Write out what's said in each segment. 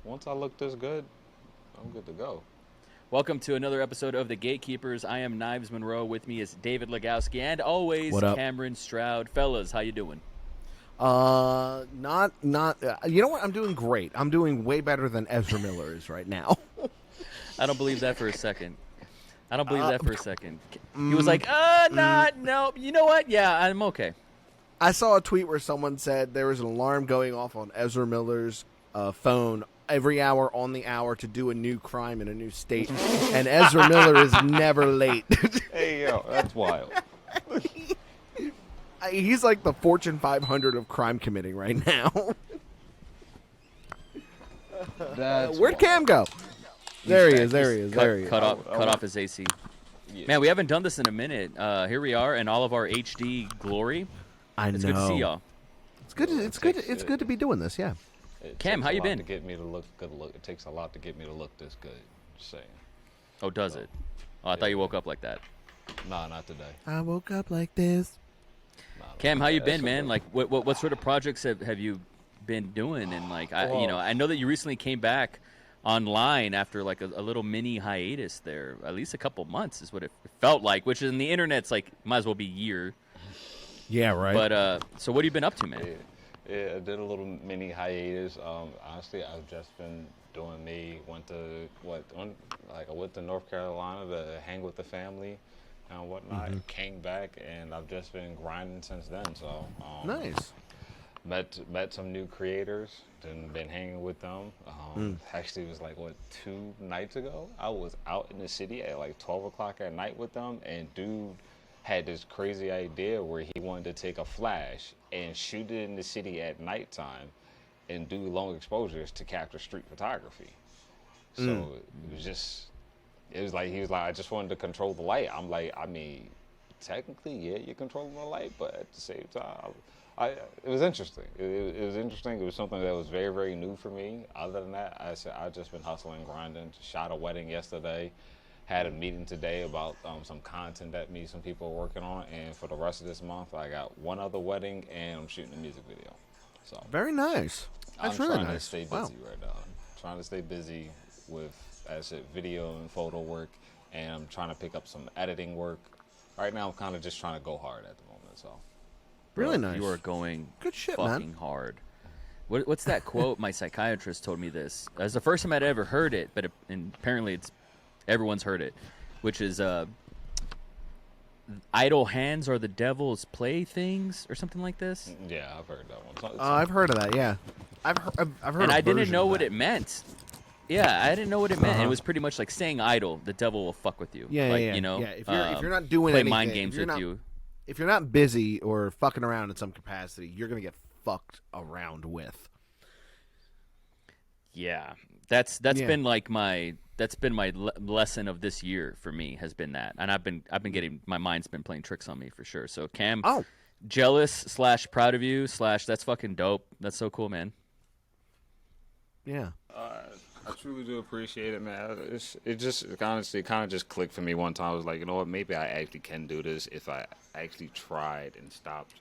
once I look this good, I'm good to go. Welcome to another episode of the Gatekeepers. I am Knives Monroe. With me is David Legowski and always What up? Cameron Stroud. Fellas, how you doing? Not. You know what? I'm doing great. I'm doing way better than Ezra Miller is right now. I don't believe that for a second. I don't believe Uh, that for a second. He was like, not, no. You know what? Yeah, I'm okay. I saw a tweet where someone said there was an alarm going off on Ezra Miller's phone every hour on the hour to do a new crime in a new state, and Ezra Miller is never late. Hey, yo, that's wild. He's like the Fortune 500 of crime committing right now. That's Where'd wild. Cam go? There he Back. is. There he He's is. There he is. Cut off his AC. Yeah. Man, we haven't done this in a minute. Here we are in all of our HD glory. I It's know. good to see y'all. It's good. It's good. It's good to be doing this. Yeah. It Cam, takes how a you lot been? To get me to look good. It takes a lot to get me to look this good. Just saying. Oh, does it? Oh, I thought you woke up like that. Nah, not today. I woke up like this. Nah, Cam, how you been, that's man? okay. Like, what sort of projects have you been doing? And like, Well- I know that you recently came back online after like a little mini hiatus there. At least a couple months is what it felt like. Which in the internet's like might as well be year. Yeah. Right. But so what have you been up to, man? Yeah, I did a little mini hiatus. Honestly, I've just been doing me. I went to North Carolina to hang with the family and whatnot. Came back, and I've just been grinding since then. So Nice. met some new creators. Then been hanging with them. Actually, it was like 2 nights ago. I was out in the city at like 12 o'clock at night with them, and dude had this crazy idea where he wanted to take a flash and shoot it in the city at nighttime and do long exposures to capture street photography. So it was like he was like, I just wanted to control the light. I'm like, I mean, technically, yeah, you're controlling the light, but at the same time, it was interesting. It was interesting. It was something that was very, very new for me. Other than that, I just been hustling, grinding. Shot a wedding yesterday. Had a meeting today about some content that some people are working on, and for the rest of this month, I got one other wedding, and I'm shooting a music video. So Very nice. That's really trying to nice. stay busy Wow. right now. I'm trying to stay busy with, as I said, video and photo work, and I'm trying to pick up some editing work. Right now, I'm kind of just trying to go hard at the moment. So Really Bro, nice. You are going Good shit, fucking man. hard. What's that quote? My psychiatrist told me this. It was the first time I'd ever heard it, but and apparently everyone's heard it, which is idle hands are the devil's playthings or something like this. yeah, I've heard that one. I've heard of that. Yeah. I've heard. And a I didn't version know of what that. it meant. Yeah, I didn't know what it meant. Uh-huh. It was pretty much like staying idle. The devil will fuck with you. Yeah, like, yeah, you know, yeah. If you're not doing play anything, mind if games you're with not- you. if you're not busy or fucking around in some capacity, you're gonna get fucked around with. Yeah, that's Yeah. been like my lesson of this year for me has been that, and I've been getting my mind's been playing tricks on me for sure. So Cam, Oh, jealous / proud of you / that's fucking dope. That's so cool, man. yeah. I truly do appreciate it, man. It honestly kind of just clicked for me one time. I was like, you know what? Maybe I actually can do this if I actually tried and stopped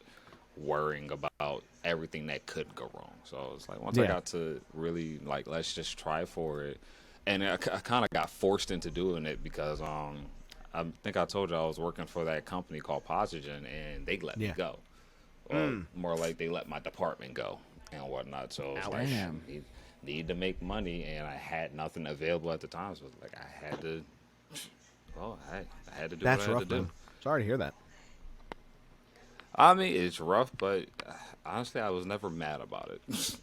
worrying about everything that could go wrong. So it's like once I Yeah. got to really like, let's just try for it, and I kind of got forced into doing it because I think I told you I was working for that company called Posigen, and they let me Yeah. go. Or more like they let my department go and whatnot. So it's like Damn. need to make money, and I had nothing available at the time. So it's like I had to. Well, I had to do That's what I rough, had to do. man. Sorry to hear that. I mean, it's rough, but honestly, I was never mad about it.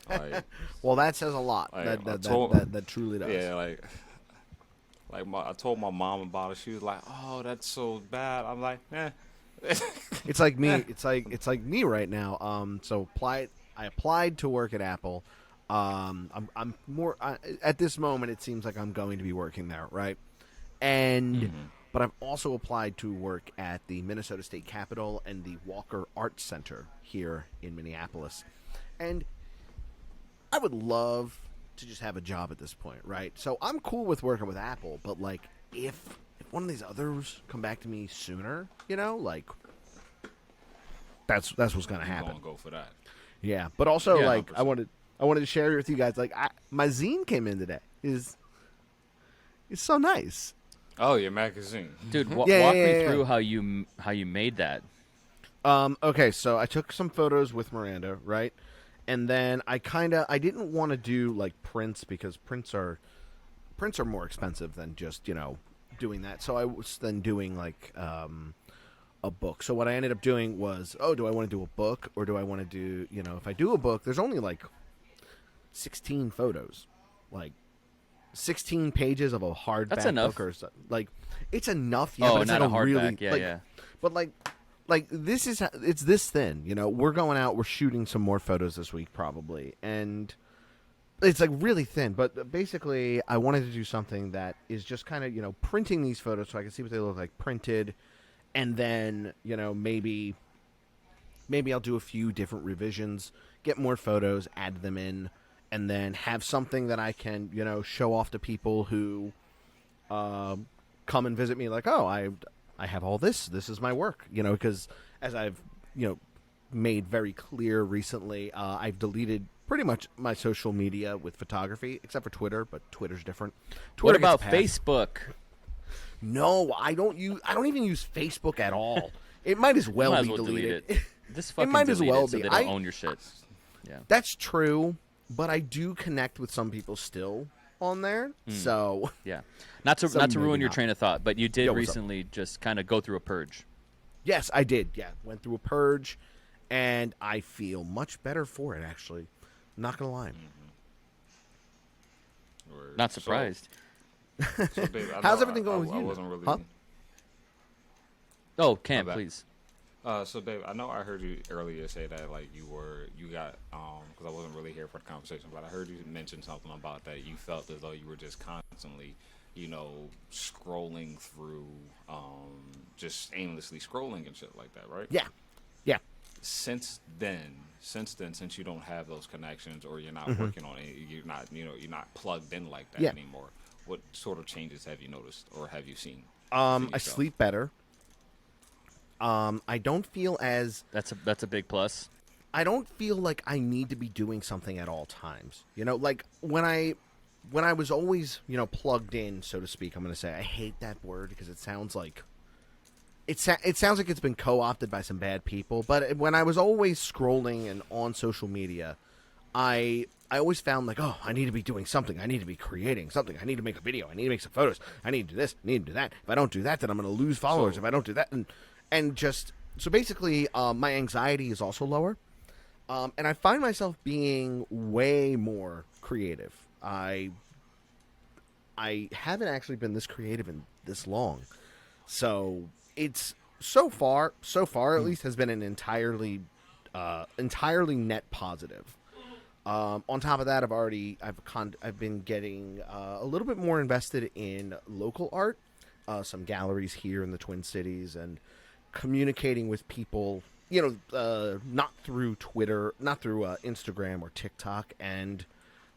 Like, Well, that says a lot. I- That I that, told- that truly does. yeah, like I told my mom about it. She was like, "Oh, that's so bad." I'm like, "Eh." It's like me. It's like me right now. I applied to work at Apple. I'm more at this moment. It seems like I'm going to be working there, right? And but I've also applied to work at the Minnesota State Capitol and the Walker Arts Center here in Minneapolis, and I would love to just have a job at this point, right? So I'm cool with working with Apple, but like if one of these others come back to me sooner, like that's what's gonna I'm happen. gonna go for that. Yeah, but also Yeah, like I 100%. wanted I wanted to share it with you guys. Like, my zine came in today. It's so nice. Oh, your magazine. Dude, Yeah, walk yeah, me yeah. through how you made that. Okay, so I took some photos with Miranda, right? And then I didn't want to do like prints because prints are more expensive than just, doing that. So I was then doing like a book. So what I ended up doing was, do I want to do a book or do I want to do, if I do a book, there's only like 16 photos. Like 16 pages of a hardback That's enough. book or something. Like it's enough, yeah, but it's not like a hardback. really Yeah, like, yeah. But like it's this thin, we're going out, we're shooting some more photos this week probably, and it's like really thin, but basically I wanted to do something that is just kind of, printing these photos so I can see what they look like printed, and then, maybe I'll do a few different revisions, get more photos, add them in, and then have something that I can, show off to people who come and visit me like, oh, I have all this. This is my work, because as I've, made very clear recently, I've deleted pretty much my social media with photography, except for Twitter, but Twitter's different. What Twitter about gets passed. Facebook? No, I don't even use Facebook at all. It might as well Might as be well deleted. Just fucking might as delete well it so be. they don't own your shit. Yeah. That's true, but I do connect with some people still on there. So Yeah. Not to Some ruin maybe your not. train of thought, but you did Yo, what's up? recently just kind of go through a purge. yes, I did. Yeah, went through a purge, and I feel much better for it. Actually, not gonna lie. Word. Not surprised. So, babe, I How's know everything going with I you? wasn't really. Huh? Oh, Cam, My bad. please. So, babe, I know I heard you earlier say that like you got because I wasn't really here for the conversation, but I heard you mention something about that you felt as though you were just constantly, scrolling through, just aimlessly scrolling and shit like that, right? Yeah, yeah. Since you don't have those connections or you're not Mm-hmm. working on it, you're not plugged in like that Yeah. anymore. What sort of changes have you noticed or have you seen? I yourself? sleep better. I don't feel as That's a big plus. I don't feel like I need to be doing something at all times. Like when I was always, plugged in, so to speak. I'm going to say I hate that word because it sounds like it sounds like it's been co-opted by some bad people. But when I was always scrolling and on social media, I always found like, oh, I need to be doing something. I need to be creating something. I need to make a video. I need to make some photos. I need to do this. I need to do that. If I don't do that, then I'm going to lose followers. So- If I don't do that, and just so basically, my anxiety is also lower, and I find myself being way more creative. I haven't actually been this creative in this long, so it's so far at least has been an entirely net positive. On top of that, I've been getting a little bit more invested in local art, some galleries here in the Twin Cities, and communicating with people, not through Twitter, not through Instagram or TikTok, and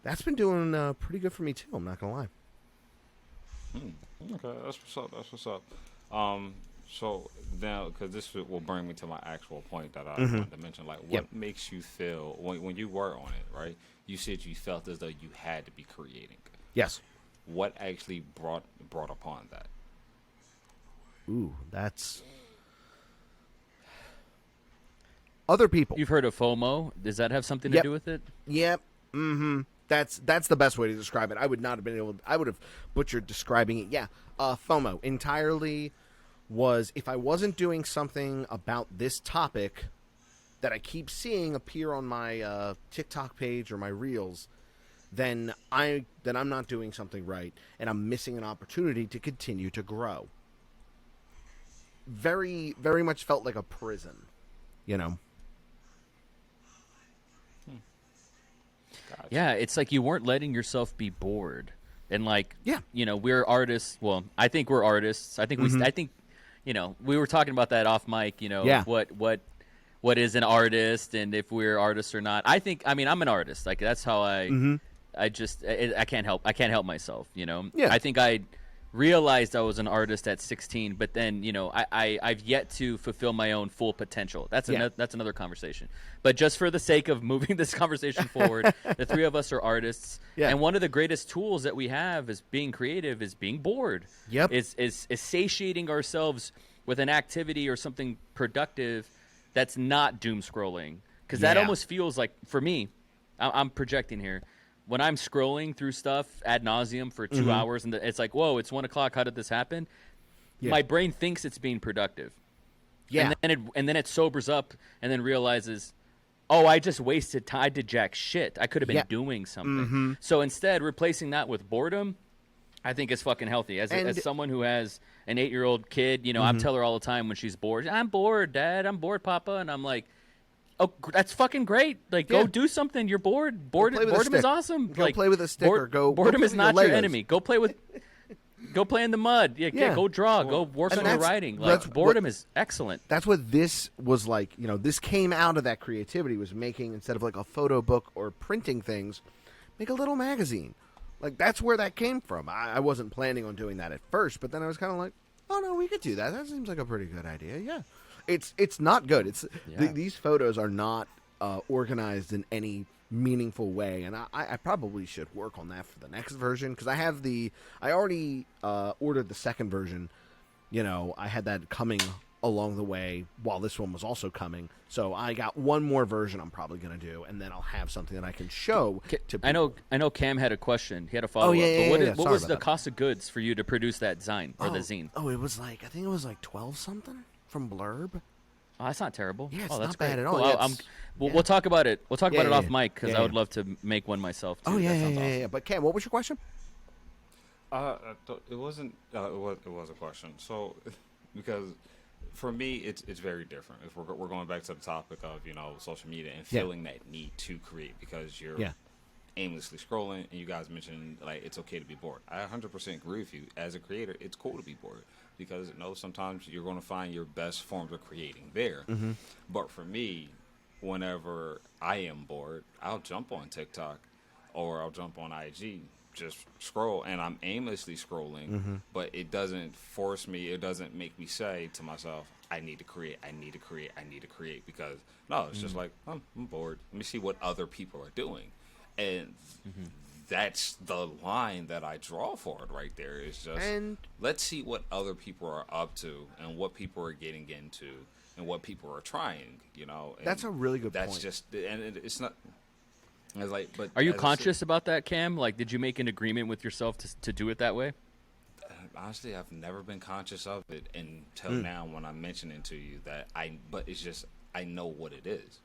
that's been doing pretty good for me too. I'm not gonna lie. Okay, that's what's up. That's what's up. So now, because this will bring me to my actual point that I wanted to mention. Like, what Yep. makes you feel when you were on it, right? You said you felt as though you had to be creating. Yes. What actually brought upon that? Ooh, that's other people. You've heard of FOMO. Does that have something to Yep. do with it? Yep. Mm-hmm. That's the best way to describe it. I would not have been able. I would have butchered describing it. Yeah. FOMO entirely was if I wasn't doing something about this topic that I keep seeing appear on my TikTok page or my reels, then I'm not doing something right, and I'm missing an opportunity to continue to grow. Very, very much felt like a prison, Gotcha. Yeah, it's like you weren't letting yourself be bored. And like, Yeah. we're artists. Well, I think we're artists. I think I think, we were talking about that off mic, Yeah. what is an artist and if we're artists or not. I'm an artist. Like that's how I can't help myself, Yeah. I think I realized I was an artist at 16, but then I've yet to fulfill my own full potential. That's another conversation. But just for the sake of moving this conversation forward, the three of us are artists, and one of the greatest tools that we have is being creative is being bored. Yep, is satiating ourselves with an activity or something productive that's not doom scrolling, because that almost feels like, for me, I'm projecting here. When I'm scrolling through stuff ad nauseum for 2 hours, and it's like, whoa, it's 1 o'clock. How did this happen? Yeah. My brain thinks it's being productive. Yeah. And then it sobers up and then realizes, oh, I just wasted time. I did jack shit. I could have been doing something. So instead, replacing that with boredom, I think is fucking healthy. As someone who has an 8-year-old kid, I tell her all the time when she's bored, I'm bored, Dad. I'm bored, Papa. And I'm like, oh, that's fucking great. Like, go do something. You're bored. Boredom is awesome. Go play with a stick or go. Boredom go is not your enemy. Go play in the mud. Yeah. Go draw. Go work on your writing. Like, boredom is excellent. That's what this was like. This came out of that creativity, was making, instead of like a photo book or printing things, make a little magazine. Like, that's where that came from. I wasn't planning on doing that at first, but then I was kind of like, oh no, we could do that. That seems like a pretty good idea. Yeah. It's not good. These photos are not organized in any meaningful way, and I probably should work on that for the next version, because I already ordered the second version. I had that coming along the way while this one was also coming, so I got one more version I'm probably going to do, and then I'll have something that I can show to people. I know Cam had a question. He had a follow-up. What was the cost of goods for you to produce that zine or the zine? Oh, it was I think it was 12 something from Blurb. Oh, that's not terrible. Yeah, that's not great. bad at all. Cool. We'll talk about it. We'll talk about it off mic, because I would love to make one myself too. Oh yeah, awesome. But Cam, what was your question? It wasn't. It was a question. So, because for me, it's very different. If we're going back to the topic of social media and feeling that need to create, because you're aimlessly scrolling, and you guys mentioned like it's okay to be bored. I 100% agree with you. As a creator, it's cool to be bored, because sometimes you're going to find your best forms of creating there. But for me, whenever I am bored, I'll jump on TikTok or I'll jump on IG, just scroll, and I'm aimlessly scrolling, but it doesn't force me, it doesn't make me say to myself, I need to create, because no, it's just like, I'm bored. Let me see what other people are doing. And that's the line that I draw for it right there, is just, let's see what other people are up to and what people are getting into and what people are trying, And that's a really good point. That's just, and it's not, it's like, but are you conscious about that, Cam? Like, did you make an agreement with yourself to do it that way? Honestly, I've never been conscious of it until now, when I'm mentioning to you that but it's just, I know what it is.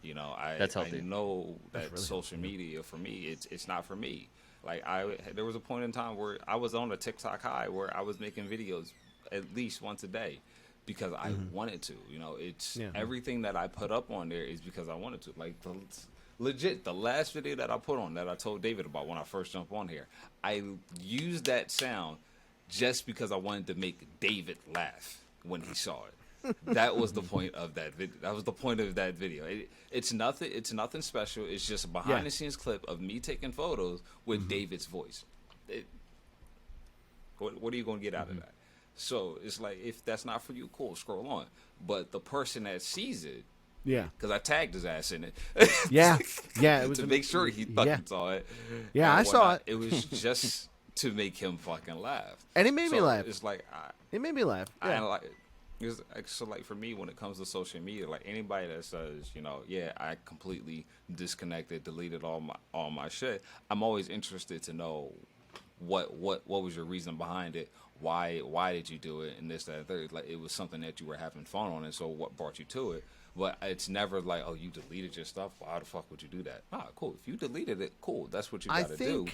That's healthy. I know that really social media, for me, it's not for me. Like, there was a point in time where I was on a TikTok high where I was making videos at least once a day because I wanted to. It's everything that I put up on there is because I wanted to. Like, legit, the last video that I put on, that I told David about when I first jumped on here, I used that sound just because I wanted to make David laugh when he saw it. That was the point of that video. That was the point of that video. It's nothing. It's nothing special. It's just a behind the scenes clip of me taking photos with David's voice. What are you going to get out of that? So it's like, if that's not for you, cool, scroll on. But the person that sees it, because I tagged his ass in it. It was to make sure he fucking saw it. Yeah, I saw it. It was just to make him fucking laugh, and it made me laugh. It's like it made me laugh. I like. So, like, for me, when it comes to social media, like, anybody that says, I completely disconnected, deleted all my shit, I'm always interested to know what was your reason behind it, why did you do it, and this, that, and third. Like, it was something that you were having fun on, and so what brought you to it. But it's never like, oh, you deleted your stuff, why the fuck would you do that? Cool, if you deleted it, cool, that's what you gotta do.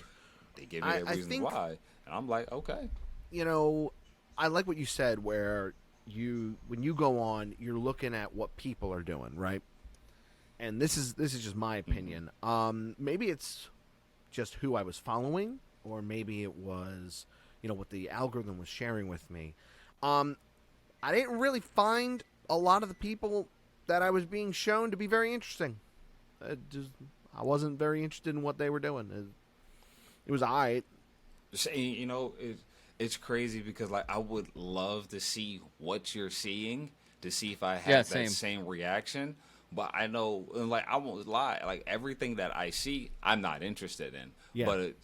They give me that reason why, and I'm like, okay. I like what you said, where when you go on, you're looking at what people are doing, right? And this is just my opinion. Maybe it's just who I was following, or maybe it was, what the algorithm was sharing with me. I didn't really find a lot of the people that I was being shown to be very interesting. I wasn't very interested in what they were doing. It was alright. it's crazy because like I would love to see what you're seeing to see if I have that same reaction. But I know, and like I won't lie, like everything that I see, I'm not interested in. Yeah. But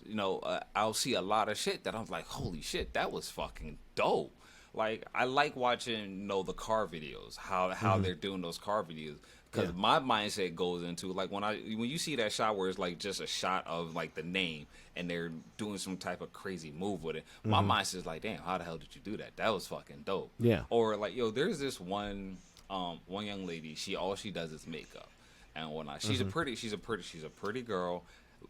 I'll see a lot of shit that I'm like, holy shit, that was fucking dope. Like I like watching, the car videos, how they're doing those car videos. Because my mindset goes into like when you see that shot where it's like just a shot of like the name and they're doing some type of crazy move with it, my mindset is like, damn, how the hell did you do that? That was fucking dope. Yeah. Or like, there's this one young lady. All she does is makeup, and whatnot. She's a pretty girl.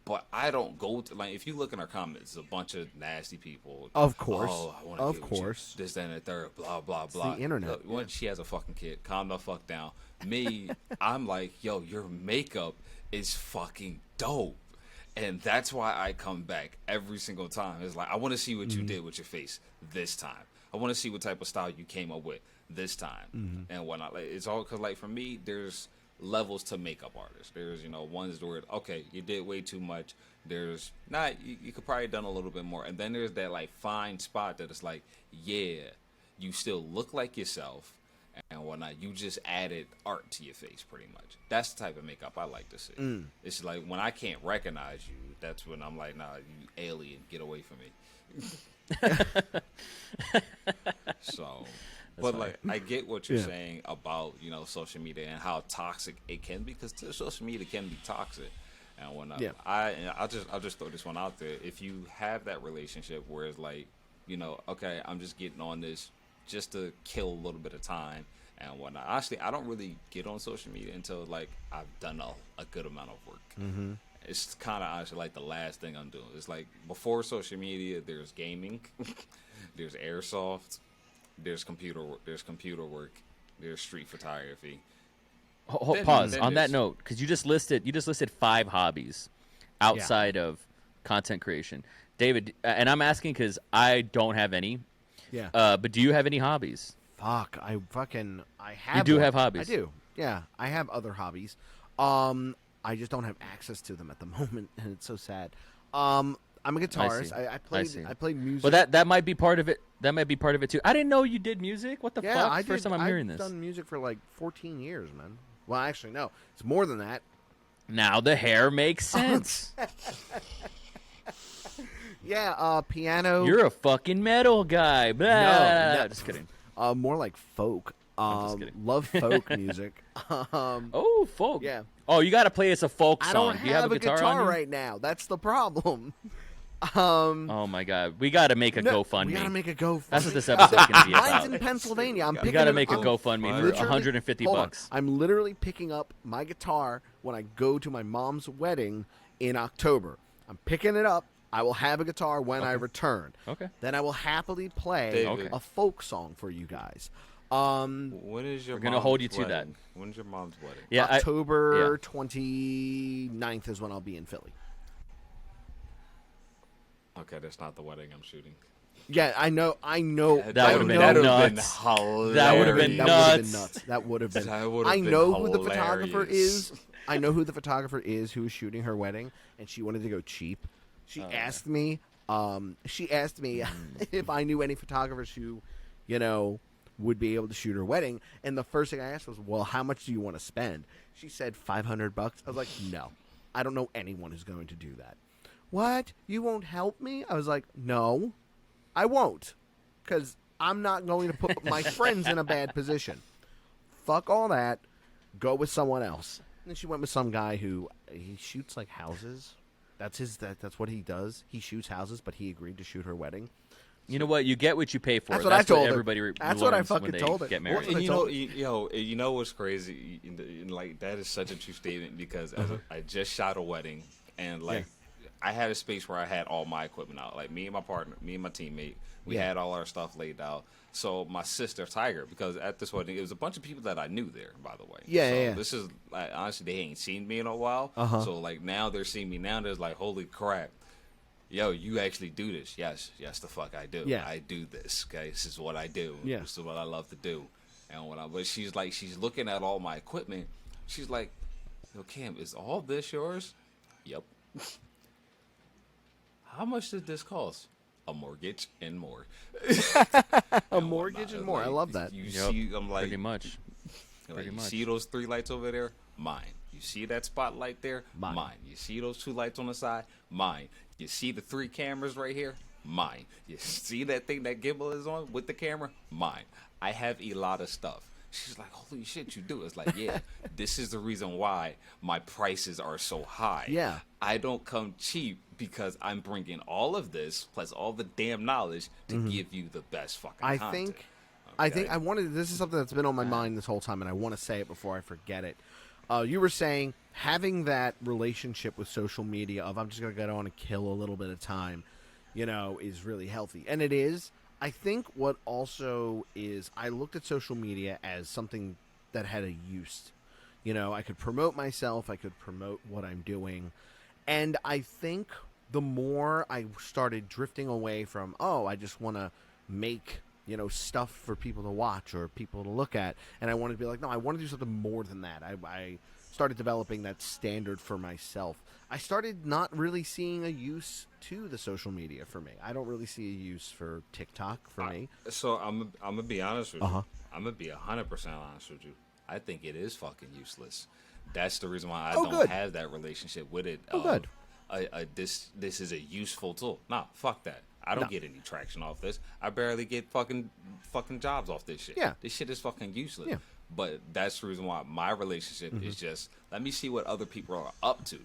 But I don't go to, like, if you look in our comments, it's a bunch of nasty people. Of course. Oh, I wanna of get with course. you. This, that, and the third, blah, blah, It's blah. the internet. When she has a fucking kid, calm the fuck down. Me, I'm like, yo, your makeup is fucking dope. And that's why I come back every single time. It's like, I want to see what you did with your face this time. I want to see what type of style you came up with this time and whatnot. Like, it's all because, like, for me, there's levels to makeup artists. There's, ones where, okay, you did way too much. There's not, you could probably done a little bit more. And then there's that, like, fine spot that it's like, yeah, you still look like yourself and whatnot. You just added art to your face, pretty much. That's the type of makeup I like to see. It's like when I can't recognize you, that's when I'm like, nah, you alien, get away from me. So, but like, I get what you're saying about social media and how toxic it can be, because social media can be toxic and whatnot. Yeah. I'll just throw this one out there. If you have that relationship where it's like, okay, I'm just getting on this just to kill a little bit of time and whatnot. Honestly, I don't really get on social media until like I've done a good amount of work. It's kind of honestly like the last thing I'm doing. It's like before social media, there's gaming, there's airsoft, there's computer work, there's street photography. Pause on that note, because you just listed 5 hobbies outside of content creation, David. And I'm asking because I don't have any. Yeah. But do you have any hobbies? Fuck, I have. You do have hobbies. I do. Yeah, I have other hobbies. I just don't have access to them at the moment, and it's so sad. I'm a guitarist. I played music. Well, that might be part of it. That might be part of it too. I didn't know you did music. What the fuck? First time I'm hearing this. I've done music for like 14 years, man. Well, actually, no, it's more than that. Now the hair makes sense. Yeah, piano. You're a fucking metal guy. Blah, no, just kidding. More like folk. I'm just kidding. Love folk music. Oh, folk. Yeah. Oh, you got to play us a folk song. I don't Do you have a guitar on you? right now. That's the problem. Oh my god, we got to make a GoFundMe. We got to make a GoFundMe. That's what this episode's gonna be about. Mine's in Pennsylvania. We got to make a GoFundMe for $150. I'm literally picking up my guitar when I go to my mom's wedding in October. I'm picking it up. I will have a guitar when I return. Okay. Then I will happily play a folk song for you guys. When is your? We're gonna hold you to that. When's your mom's wedding? Yeah, October 29th is when I'll be in Philly. Okay, that's not the wedding I'm shooting. Yeah, I know. That would have been nuts. That would have been nuts. That would have been. I know who the photographer is. I know who the photographer is who's shooting her wedding, and she wanted to go cheap. She asked me. If I knew any photographers who, would be able to shoot her wedding. And the first thing I asked was, "Well, how much do you want to spend?" She said $500. I was like, "No, I don't know anyone who's going to do that." What? You won't help me? I was like, "No, I won't, because I'm not going to put my friends in a bad position. Fuck all that. Go with someone else." And then she went with some guy who he shoots like houses. That's what he does. He shoots houses, but he agreed to shoot her wedding. You know what? You get what you pay for. That's what I told everybody her. That's what I fucking told her. Get married. Well, you know what's crazy? Like, that is such a true statement, because I just shot a wedding, and I had a space where I had all my equipment out. Like, me and my partner, me and my teammate, we had all our stuff laid out. So my sister Tiger, because at this wedding, it was a bunch of people that I knew there, by the way. Yeah. This is, like, honestly, they ain't seen me in a while. So like, now they're seeing me now. They're like, holy crap. Yo, you actually do this. Yes, the fuck I do. Yeah. I do this, okay? This is what I do. Yeah. This is what I love to do. But she's looking at all my equipment. She's like, yo, Cam, is all this yours? Yep. How much did this cost? a mortgage and more. A And mortgage whatnot. and more. I love that. You Yep, see, I'm like, pretty much. like, Pretty you much. see those 3 lights over there? Mine. You see that spotlight there? Mine. You see those 2 lights on the side? Mine. You see the 3 cameras right here? Mine. You see that thing that gimbal is on with the camera? Mine. I have a lot of stuff. She's like, holy shit, you do. It's like, yeah, this is the reason why my prices are so high. Yeah. I don't come cheap because I'm bringing all of this plus all the damn knowledge to give you the best fucking I content. think I wanted. This is something that's been on my mind this whole time, and I want to say it before I forget it. You were saying having that relationship with social media of I'm just going to get on and kill a little bit of time, is really healthy, and it is. I think what also is I looked at social media as something that had a use. I could promote myself, I could promote what I'm doing, and I think the more I started drifting away from, I just want to make stuff for people to watch or people to look at, and I wanted to be like, no, I want to do something more than that. I started developing that standard for myself. I started not really seeing a use to the social media for me. I don't really see a use for TikTok for me. So I'm gonna be honest with Uh-huh. you. I'm gonna be 100% honest with you. I think it is fucking useless. That's the reason why I don't good. have that relationship with it. Good. This is a useful tool. Nah, fuck that. I don't No. get any traction off this. I barely get fucking jobs off this shit. Yeah. This shit is fucking useless. Yeah. But that's the reason why my relationship is just let me see what other people are up to.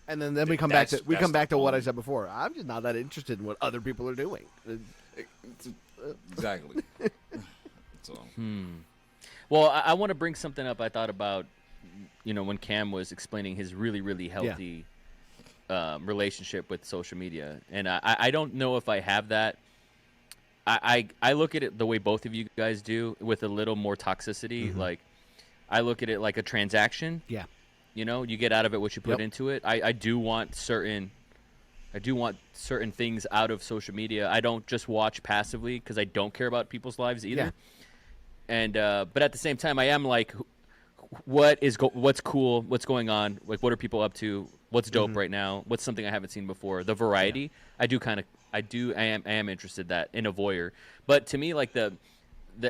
And then we come back to That's what I only- said before. I'm just not that interested in what other people are doing. Exactly. So Well, I want to bring something up I thought about, when Cam was explaining his really, really healthy relationship with social media. And I don't know if I have that. I look at it the way both of you guys do with a little more toxicity. Like, I look at it like a transaction. Yeah. You get out of it what you put Yep. into it. I do want certain things out of social media. I don't just watch passively because I don't care about people's lives either. Yeah. And but at the same time, I am like, what's cool, what's going on, like what are people up to, what's dope right now, what's something I haven't seen before. The variety, I am interested in a voyeur. But to me, like the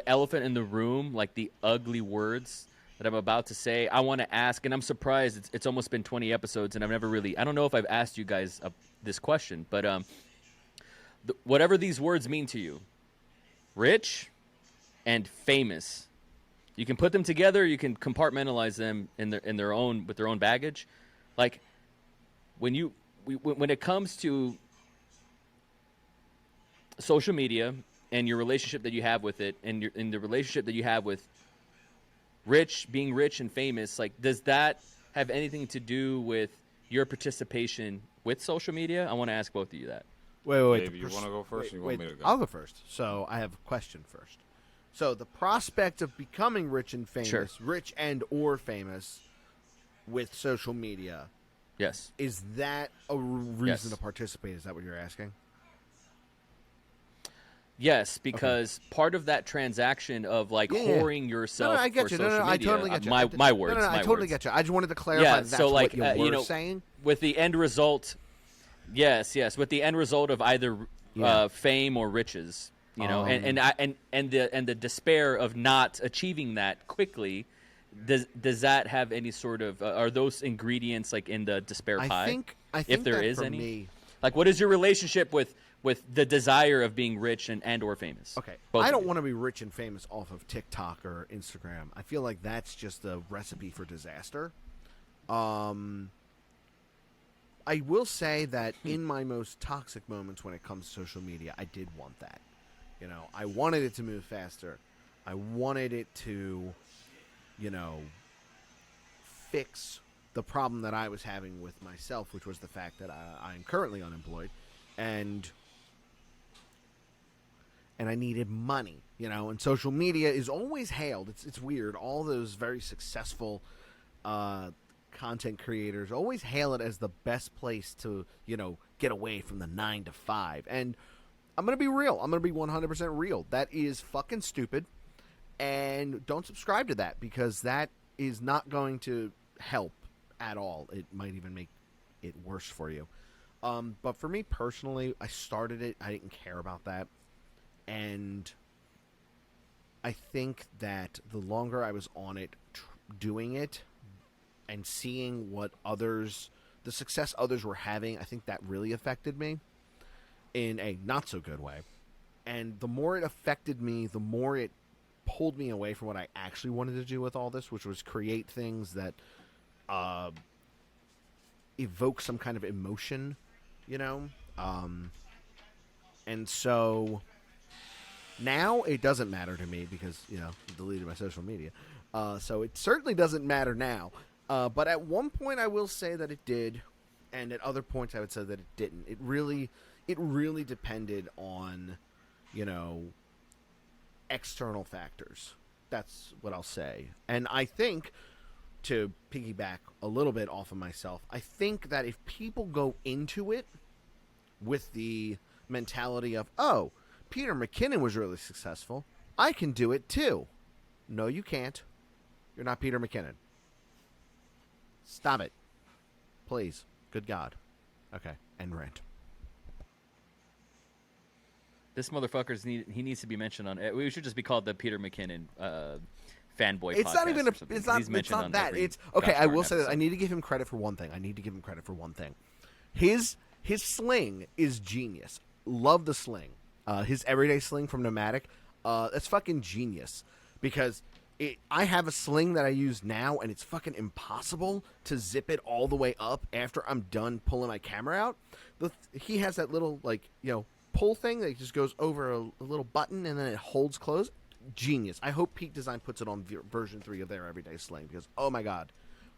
elephant in the room, like the ugly words that I'm about to say, I want to ask, and I'm surprised it's almost been 20 episodes, and I don't know if I've asked you guys this question, but whatever these words mean to you, rich and famous, you can put them together, you can compartmentalize them in their own with their own baggage. Like when it comes to social media and your relationship that you have with it, and in the relationship that you have with being rich and famous, like, does that have anything to do with your participation with social media? I want to ask both of you that. Wait. Dave, you want to go first? Or you want me to go? I'll go first. So I have a question first. So the prospect of becoming rich and famous, Sure. rich and or famous with social media, Yes. is that a reason Yes. to participate? Is that what you're asking? Yes, because part of that transaction of like whoring yourself I get for you. social I media, totally get you. my words. No, I my totally words. get you. I just wanted to clarify Yeah, that that's so like what you were saying. with the end result, yes, with the end result of either fame or riches, and the despair of not achieving that quickly. Does that have any sort of are those ingredients like in the despair pie? I think if there that is for any, me, like what is your relationship with the desire of being rich and or famous? okay, Both I of don't you. want to be rich and famous off of TikTok or Instagram. I feel like that's just a recipe for disaster. I will say that in my most toxic moments when it comes to social media, I did want that. I wanted it to move faster. I wanted it to, fix the problem that I was having with myself, which was the fact that I'm currently unemployed, and I needed money, and social media is always hailed. It's weird. All those very successful content creators always hail it as the best place to, get away from the 9 to 5. And I'm going to be real. I'm going to be 100% real. That is fucking stupid. And don't subscribe to that because that is not going to help at all. It might even make it worse for you. But for me personally, I started it. I didn't care about that, and I think that the longer I was on it, doing it, and seeing what others, the success others were having, I think that really affected me in a not so good way. And the more it affected me, the more it pulled me away from what I actually wanted to do with all this, which was create things that uh, evoke some kind of emotion, you know? And so now it doesn't matter to me because, I deleted my social media. So it certainly doesn't matter now. But at one point I will say that it did, and at other points I would say that it didn't. It really depended on, external factors. That's what I'll say. And I think, to piggyback a little bit off of myself, I think that if people go into it with the mentality of, oh, Peter McKinnon was really successful, I can do it too. No, you can't. You're not Peter McKinnon. Stop it. Please. Good God. Okay, end rant. This motherfucker's he needs to be mentioned on. We should just be called the Peter McKinnon fanboy. It's podcast not even. Or something. It's not. He's It's mentioned not on that. every It's okay. gosh I darn will say that I episode. need to give him credit for one thing. His sling is genius. Love the sling. His everyday sling from Nomadic. That's fucking genius because I have a sling that I use now, and it's fucking impossible to zip it all the way up after I'm done pulling my camera out. He has that little pull thing that just goes over a little button and then it holds closed. Genius. I hope Peak Design puts it on version 3 of their everyday sling because, oh my god,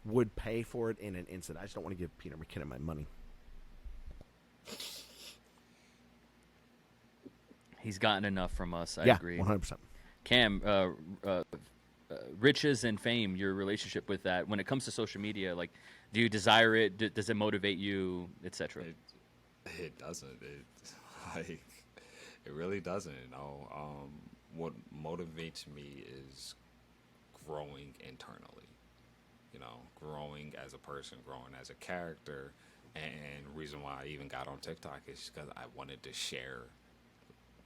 would pay for it in an instant. I just don't want to give Peter McKinnon my money. He's gotten enough from us. I Yeah, agree. 100%. Cam, riches and fame, your relationship with that. When it comes to social media, like, do you desire it? Does it motivate you, etc.? It doesn't. Like, it really doesn't. What motivates me is growing internally. Growing as a person, growing as a character, and the reason why I even got on TikTok is because I wanted to share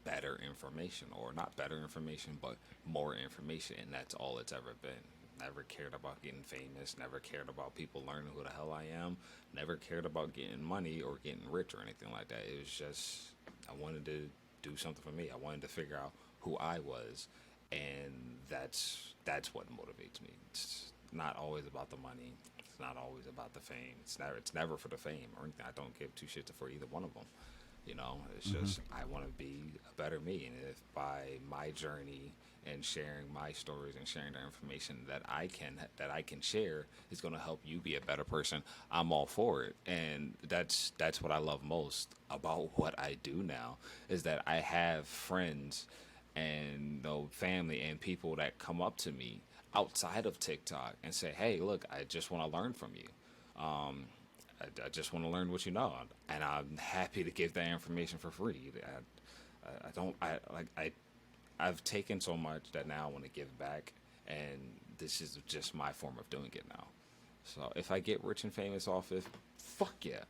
better information, or not better information, but more information, and that's all it's ever been. Never cared about getting famous, never cared about people learning who the hell I am, never cared about getting money or getting rich or anything like that. It was just, I wanted to do something for me. I wanted to figure out who I was, and that's what motivates me. It's not always about the money. It's not always about the fame. It's never for the fame or anything. I don't give two shits for either one of them. It's just I want to be a better me, and if by my journey and sharing my stories and sharing the information that I can share is going to help you be a better person, I'm all for it. And that's what I love most about what I do now, is that I have friends and family and people that come up to me outside of TikTok and say, "Hey, look, I just want to learn from you. I just want to learn what you know," and I'm happy to give that information for free. I've taken so much that now I want to give back, and this is just my form of doing it now. So if I get rich and famous off it, fuck yeah.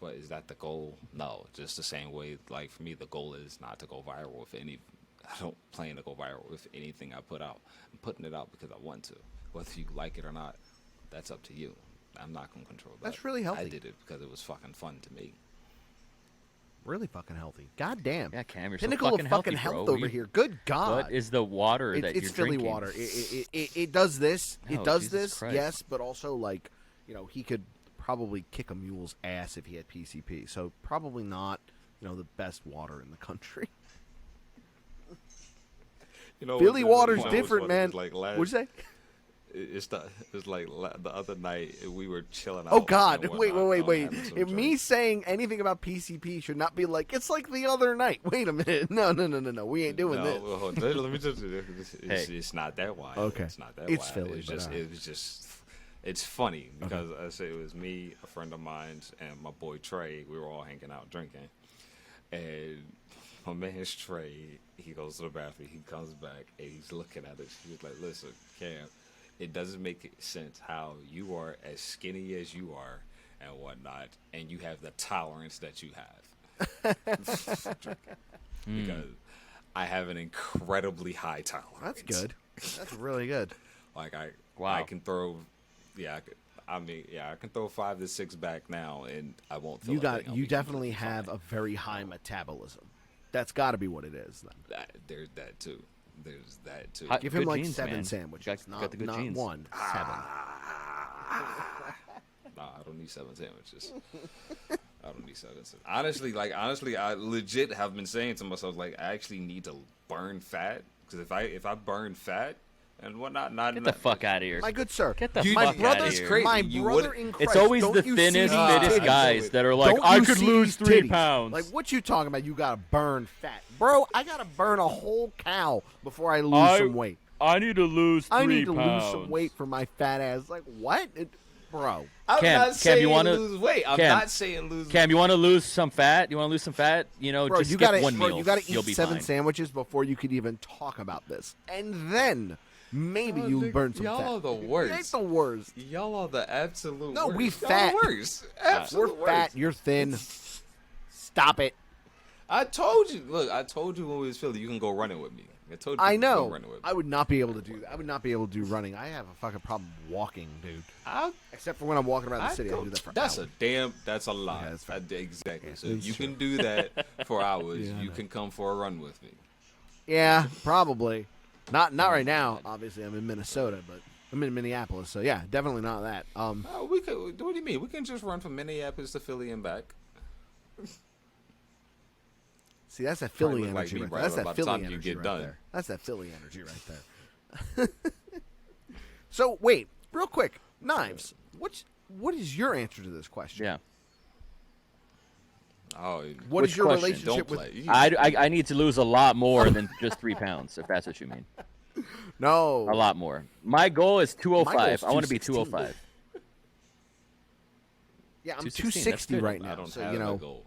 But is that the goal? No. Just the same way, like for me, the goal is not to go viral with any. I don't plan to go viral with anything I put out. I'm putting it out because I want to. Whether you like it or not, that's up to you. I'm not going to control that. That's really healthy. I did it because it was fucking fun to me. Really fucking healthy. God damn. Yeah, Cam, you're Pinnacle so fucking of fucking healthy, health bro. over here. Good God. What is the water that it's you're Philly drinking? water. It does this. Oh, It does Jesus this. Christ. Yes, but also he could probably kick a mule's ass if he had PCP. So probably not the best water in the country. Philly water's different, man. Like What'd you say? It's like the other night we were chilling out. Oh God! and Wait! whatnot, having some If me drinks. saying anything about PCP should not be like it's like the other night. Wait a minute! No! We ain't doing this. Well, hold on. Let me just. It's not that wild. Okay. It's not that It's wild. Philly, It's but just. alright. It was just. It's funny because I say it was me, a friend of mine, and my boy Trey. We were all hanging out drinking, and my man's Trey. He goes to the bathroom. He comes back and he's looking at us. He's like, "Listen, Cam, it doesn't make sense how you are as skinny as you are, and whatnot, and you have the tolerance that you have. Because I have an incredibly high tolerance. That's good. That's really good. Like Wow. I can throw, I can throw 5 to 6 back now, and I won't feel. You definitely have a very high metabolism. That's got to be what it is. Then There's that too. There's that too. Hot- give him Good like genes, 7 man. sandwiches, Got the good not genes. 1, 7. Nah, I don't need 7 sandwiches. I don't need 7 sandwiches. Honestly, I legit have been saying to myself, like, I actually need to burn fat, because if I burn fat and whatnot, Get the fuck out of here. My good sir, Get the You- fuck my outta brother's here. crazy. my You brother would- in Christ. It's always don't the you thinnest, see fittest titties? guys that are like, Don't I you could see lose these 3 titties? pounds. Like, what you talking about? You gotta burn fat, bro. I gotta burn a whole cow before I lose some weight. I need to lose 3 I need to pounds. lose some weight for my fat ass. Like, what, bro? I'm Cam, not saying you wanna- lose weight. I'm Cam, not saying lose. Cam, you want to lose some fat? You want to lose some fat? You know, Bro, just you skip gotta, one meal. you gotta You'll eat be 7 fine. sandwiches before you could even talk about this, and then maybe you burn some y'all fat. are the It ain't worst. the worst. Y'all are the absolute No, worst. we Y'all fat. the worst. Absolute We're fat. worst. You're thin. Stop it. I told you. Look, I told you when we was Philly, you can go running with me. I told you. I you can go know. running with me. I would not be able to do that. I would not be able to do running. I have a fucking problem walking, dude. Except for when I'm walking around the city, I do that for That's hours. that's a lot. Yeah, that's fair. Exactly. Yeah, So it's you true. can do that for hours. Yeah, I you know. can come for a run with me. Yeah, probably. Not right now. Obviously, I'm in Minnesota, but I'm in Minneapolis, so yeah, definitely not that. We could. What do you mean? We can just run from Minneapolis to Philly and back. See, that's that Philly look like energy me right by there. That's the that time Philly you energy get right done. there. That's that Philly energy right there. So wait, real quick, Knives. What is your answer to this question? Yeah. Oh, What Which is your question? relationship don't with? play. I need to lose a lot more than just 3 pounds, if that's what you mean. No, A lot more. My goal is My goal is 205. I want to be 216. 205. Yeah, I'm 216, 260 that's good. right I now. don't So have you know, a goal.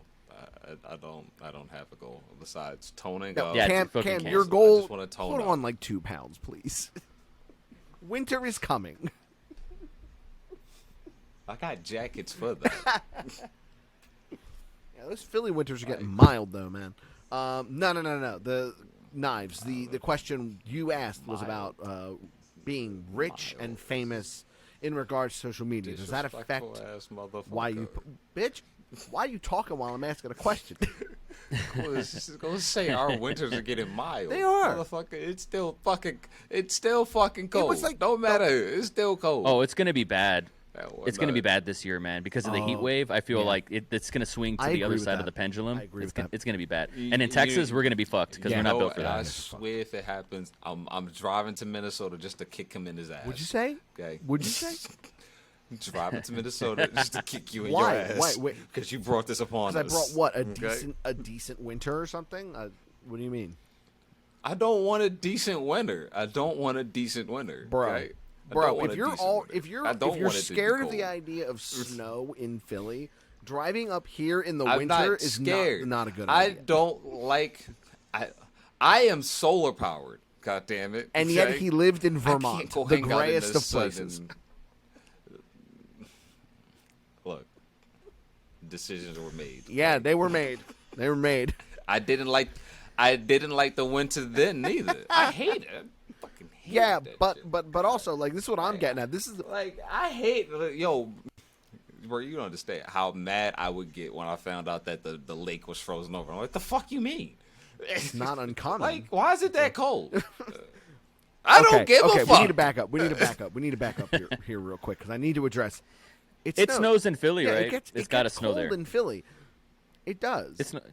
I don't have a goal besides toning no, up. Yeah, Cam, fucking Cam, Cam. your I goal. just wanna tone Put up. on like 2 pounds, please. Winter is coming. I got jackets for that. Yeah, those Philly winters are getting mild though, man. No. The Knives. The question you asked was about being rich and famous in regards to social media. Does that affect Disrespectful ass motherfucker. why you, bitch? Why are you talking while I'm asking a question? Go say our winters are getting mild. They are. Motherfucker, it's still fucking cold. was like- Don't matter. It's still cold. Oh, it's going to be bad. That was It's going to be not- bad this year, man, because of the heat Oh, wave. I feel yeah. like it's going to swing to I the agree other with side that. of the pendulum. I agree it's with that. It's going to be bad. You- And in Texas, you- we're going to be fucked because Yeah. we're not You built know, for that. I swear if it happens, I'm driving to Minnesota just to kick him in his ass. Would you say? Okay. Would you say? Driving to Minnesota just to kick you in Why? your ass. Why? Wait. Because you brought this upon Because us. I brought what Okay? a decent winter or something. What do you mean, I don't want a decent winter. I don't want a decent winter. bro? Okay? I don't Bro, want if a you're decent all winter. if you're I if don't you're want it to be scared of the cold. idea of snow in Philly, driving up here in the I'm winter not is scared. not a good I idea. don't like. I am solar powered. God damn it! And yet okay? he lived in I Vermont, can't go the hang out in grayest the of sun places. and- Look, decisions were made. Yeah, they were made. They were made. I didn't like the winter then neither. I hate it. I fucking hate Yeah, that but shit. also like this is what I'm getting at. This is Like I hate yo, bro. You don't understand how mad I would get when I found out that the lake was frozen over. I'm like, the fuck you mean? it's not uncommon. Like, why is it that cold? I don't give a fuck. We need to back up. We need to back up here real quick because I need to address. It snows in Philly, Yeah, right? It's got to gets snow cold there. in Philly. It does. It's not.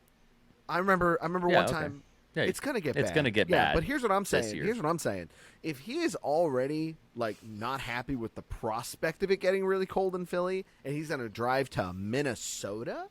I remember Yeah, one okay. time. Yeah, it's gonna get bad. it's gonna get yeah, bad but here's what I'm this saying. year. Here's what I'm saying. If he is already like not happy with the prospect of it getting really cold in Philly, and he's gonna drive to Minnesota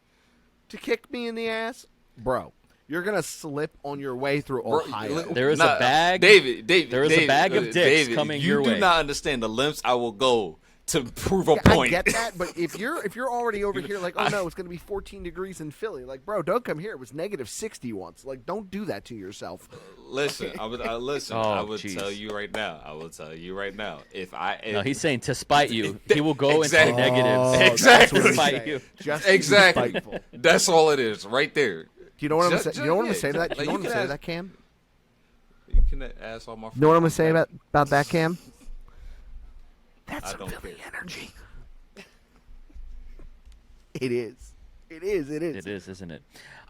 to kick me in the ass, bro, you're gonna slip on your way through Ohio. There is a bag. David. There is a bag of dicks coming you your do way. not understand the lengths I will go to prove a I point. get that, but if you're already over here like, oh no, it's going to be 14 degrees in Philly, like, bro, don't come here. It was negative 60 once. Like, don't do that to yourself. Listen, I would tell you right now. I will tell you right now. No, he's saying to spite you, he will go Exactly. into negatives. Exactly. To spite you. Just Exactly. spiteful. That's all it is, right there. Do you know what I'm Just- saying? just- You know what I'm yeah, gonna say to that? just- Do you know like, what I'm you gonna say to can that, Cam? You can ask all my friends. You know what I'm gonna say about that, Cam? That's I some don't Philly care. energy. It is. It is. It is. It is, isn't it?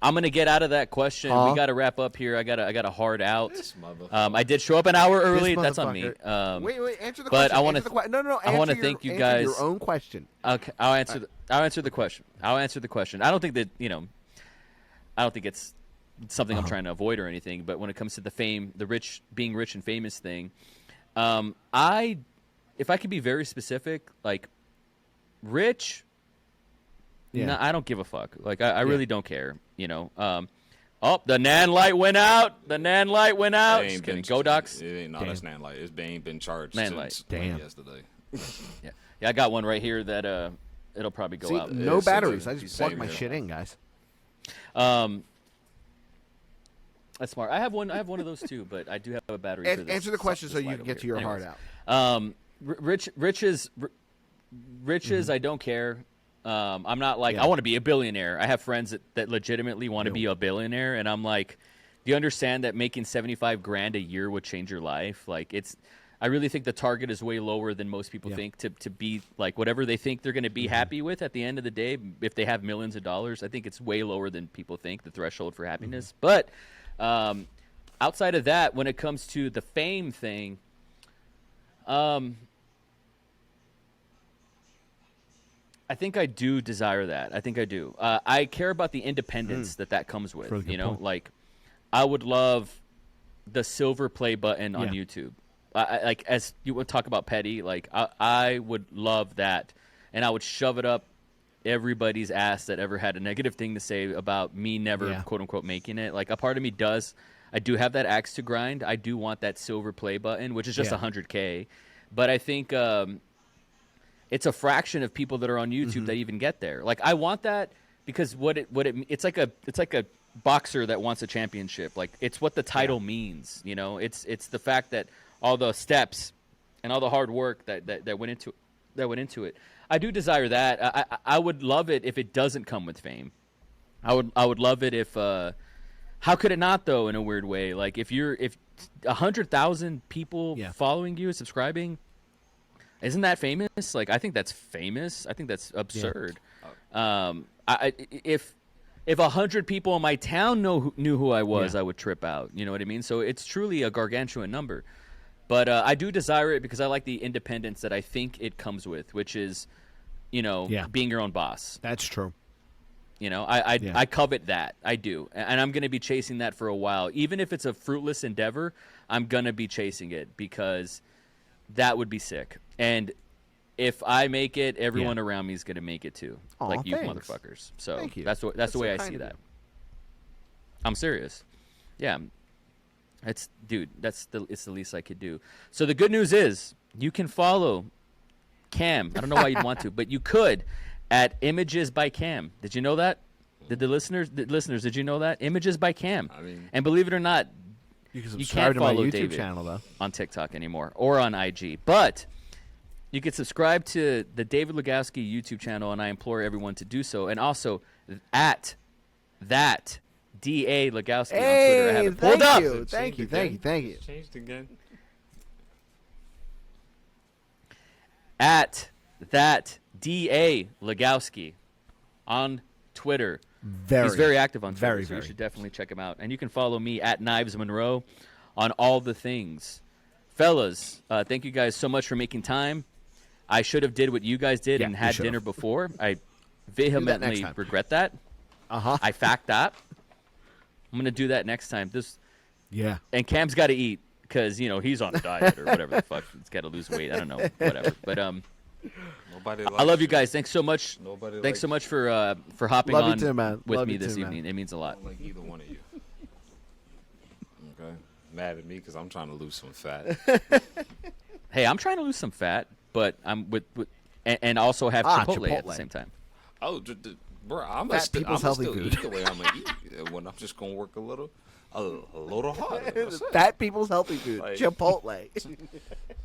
I'm gonna get out of that question. We got to wrap up here. I got a hard out. This motherfucker. I did show up an hour early. This That's on me. motherfucker. Wait. Answer the but question. I wanna Answer the no. I want to answer thank you answer guys. Your own question. Okay, I'll answer the question. I'll answer the question. I don't think that I don't think it's something I'm trying to avoid or anything. But when it comes to the fame, being rich and famous thing, if I could be very specific, like rich. Yeah. No, I don't give a fuck. Like I really don't care. Oh, the NAND light went out. The NAND light went out. Just kidding. Go Docs. It ain't that's NAND light. It ain't been charged NAND since light. Damn. yesterday. Yeah, I got one right here that it'll probably go See, out. no It's batteries. same I just plug here. my shit in, guys. That's smart. I have one of those too, but I do have a battery. for this Answer the question this so you light can over get to here. your Anyways. heart out. Riches. I don't care. I'm not like Yeah. I want to be a billionaire. I have friends that legitimately want to be a billionaire, and I'm like, do you understand that making $75,000 a year would change your life? Like I really think the target is way lower than most people think to be like whatever they think they're going to be happy with at the end of the day. If they have millions of dollars, I think it's way lower than people think the threshold for happiness. But outside of that, when it comes to the fame thing, I think I do desire that. I think I do. I care about the independence that comes with. Really good point. Like I would love the silver play button on Yeah. YouTube. Like as you would talk about petty, like I would love that, and I would shove it up everybody's ass that ever had a negative thing to say about me never quote unquote making it. Like a part of me does. I do have that axe to grind. I do want that silver play button, which is just $100K. But I think it's a fraction of people that are on YouTube that even get there. Like I want that because it's like a boxer that wants a championship. Like it's what the title means. It's the fact that all the steps and all the hard work that went into it. I do desire that. I would love it if it doesn't come with fame. I would love it if. How could it not though? In a weird way, like if 100,000 people following you, subscribing, isn't that famous? Like I think that's famous. I think that's absurd. If 100 people in my town knew who I was, I would trip out. You know what I mean? So it's truly a gargantuan number. But I do desire it because I like the independence that I think it comes with, which is, being your own boss. That's true. I covet that. I do. And I'm going to be chasing that for a while. Even if it's a fruitless endeavor, I'm going to be chasing it because that would be sick. And if I make it, everyone around me is going to make it too. Aw, like you thanks. motherfuckers. So Thank you. that's the way I see that. I'm serious. Yeah. It's the least I could do. So the good news is you can follow Cam. I don't know why you'd want to, but you could at Images by Cam. Did you know that? Did the listeners, did you know that? Images by Cam. I mean, and believe it or not, You can you subscribe can't to my follow YouTube David channel though. on TikTok anymore or on IG. But you can subscribe to the David Legowski YouTube channel, and I implore everyone to do so. And also at that DA Legowski on Twitter. I have it pulled up. Thank you. Changed again. At that DA Legowski on Twitter. He's very active on Twitter, so you should definitely check him out. And you can follow me at Knives Monroe on all the things. Fellas, thank you guys so much for making time. I should have did what you guys did and had dinner before. I vehemently regret that. I fact that. I'm going to do that next time. And Cam's got to eat because, he's on a diet or whatever the fuck. He's got to lose weight. I don't know. Whatever. But I love you guys. Thanks so much. Thanks so much for hopping on with me this evening. It means a lot. I don't like either one of you. Okay. Mad at me because I'm trying to lose some fat. Hey, I'm trying to lose some fat, but I'm with and also have Chipotle at the Chipotle. same time. Oh, bro, I'm Fat still people's healthy food. eat the way I'm gonna eat when I'm just gonna work a little harder. That's it. Fat people's healthy food. Like- Chipotle.